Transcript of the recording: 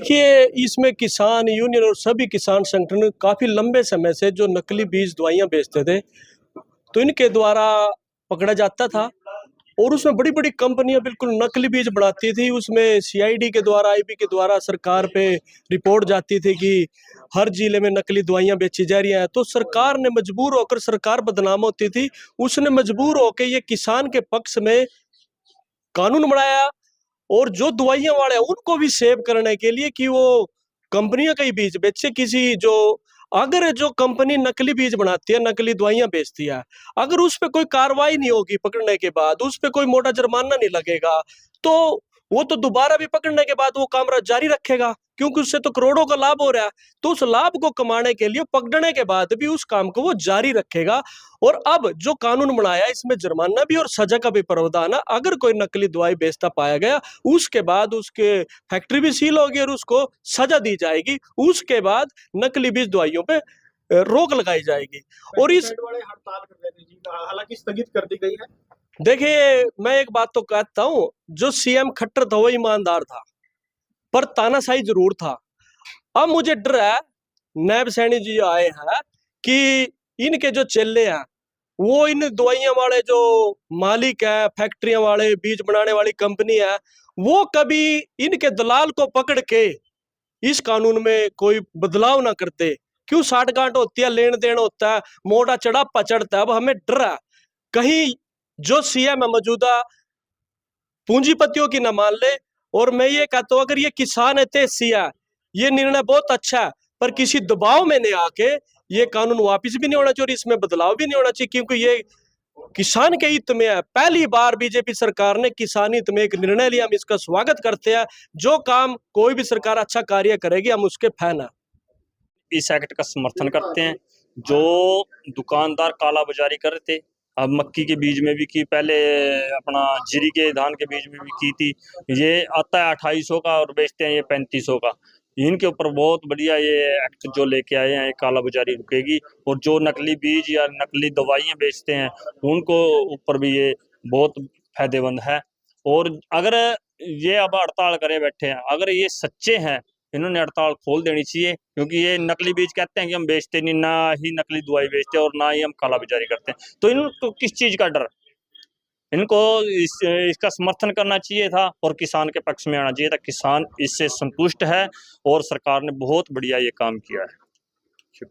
देखिए, इसमें किसान यूनियन और सभी किसान संगठन काफ़ी लंबे समय से जो नकली बीज दवाइयाँ बेचते थे, तो इनके द्वारा पकड़ा जाता था और उसमें बड़ी-बड़ी कंपनियाँ बिल्कुल नकली बीज बनाती थी। उसमें सीआईडी के द्वारा, आईबी के द्वारा सरकार पे रिपोर्ट जाती थी कि हर जिले में नकली दवाइयाँ बेची जा रही हैं। तो सरकार ने मजबूर होकर सरकार बदनाम होती थी, उसने मजबूर होके ये किसान के पक्ष में कानून बनाया और जो दवाइयाँ वाले हैं उनको भी सेव करने के लिए कि वो कंपनियों का ही बीज बेचे किसी जो अगर जो कंपनी नकली बीज बनाती है, नकली दवाइयाँ बेचती है, अगर उस पे कोई कार्रवाई नहीं होगी पकड़ने के बाद, उस पे कोई मोटा जुर्माना नहीं लगेगा, तो वो तो दोबारा भी पकड़ने के बाद वो काम जारी रखेगा, क्योंकि उससे तो करोड़ों का लाभ हो रहा है। तो उस लाभ को कमाने के लिए पकड़ने के बाद भी उस काम को वो जारी रखेगा और अब जो कानून बनाया इसमें जुर्माना भी और सजा का भी प्रावधान है। अगर कोई नकली दवाई बेचता पाया गया, उसके बाद उसके फैक्ट्री भी सील होगी और उसको सजा दी जाएगी। उसके बाद नकली बीज दवाइयों पे रोक लगाई जाएगी और इस पेस्टिसाइड वाले हड़ताल कर रहे थे जी, हालांकि स्थगित कर दी गई है। देखिए, मैं एक बात तो कहता हूँ, जो सीएम खट्टर था वो ईमानदार था, पर तानाशाही ज़रूर था। अब मुझे डर है, नैब सैनी जी आए हैं कि इनके जो चेले हैं, वो इन दवाइयाँ वाले जो मालिक है, फैक्ट्रियाँ वाले, बीज बनाने वाली कंपनी है, वो कभी इनके दलाल को पकड़ के इस कानून में कोई बदलाव ना करते। क्यों साठ-गांठ होती है, लेन-देन होता है, मोटा चढ़ापा चढ़ता है। अब हमें डर है, कहीं जो सीएम है मौजूदा पूंजीपतियों की न मान ले और मैं ये कहता हूँ अगर ये किसान हितैषी है, ये निर्णय बहुत अच्छा है, पर किसी दबाव में नहीं आके ये कानून वापिस भी नहीं होना चाहिए और इसमें बदलाव भी नहीं होना चाहिए क्योंकि ये किसान के हित में है। पहली बार बीजेपी सरकार ने किसान हित में एक निर्णय लिया, हम इसका स्वागत करते हैं। जो काम कोई भी सरकार अच्छा कार्य करेगी, हम उसके फैन हैं। इस एक्ट का समर्थन करते हैं। जो दुकानदार कालाबाजारी कर रहे थे, अब मक्की के बीज में भी की, पहले अपना जीरी के धान के बीज में भी की थी। ये आता है 2800 का और बेचते हैं ये 3500 का। इनके ऊपर बहुत बढ़िया ये एक्ट जो लेके आए हैं, कालाबाजारी रुकेगी और जो नकली बीज या नकली दवाइयाँ बेचते हैं उनको ऊपर भी ये बहुत फायदेमंद है। और अगर ये अब हड़ताल करे बैठे हैं, अगर ये सच्चे हैं, इन्होंने हड़ताल खोल देनी चाहिए, क्योंकि ये नकली बीज कहते हैं कि हम बेचते नहीं, ना ही नकली दवाई बेचते और ना ही हम कालाबाजारी करते हैं। तो इनको किस चीज का डर? इनको इसका समर्थन करना चाहिए था और किसान के पक्ष में आना चाहिए था। किसान इससे संतुष्ट है और सरकार ने बहुत बढ़िया ये काम किया है।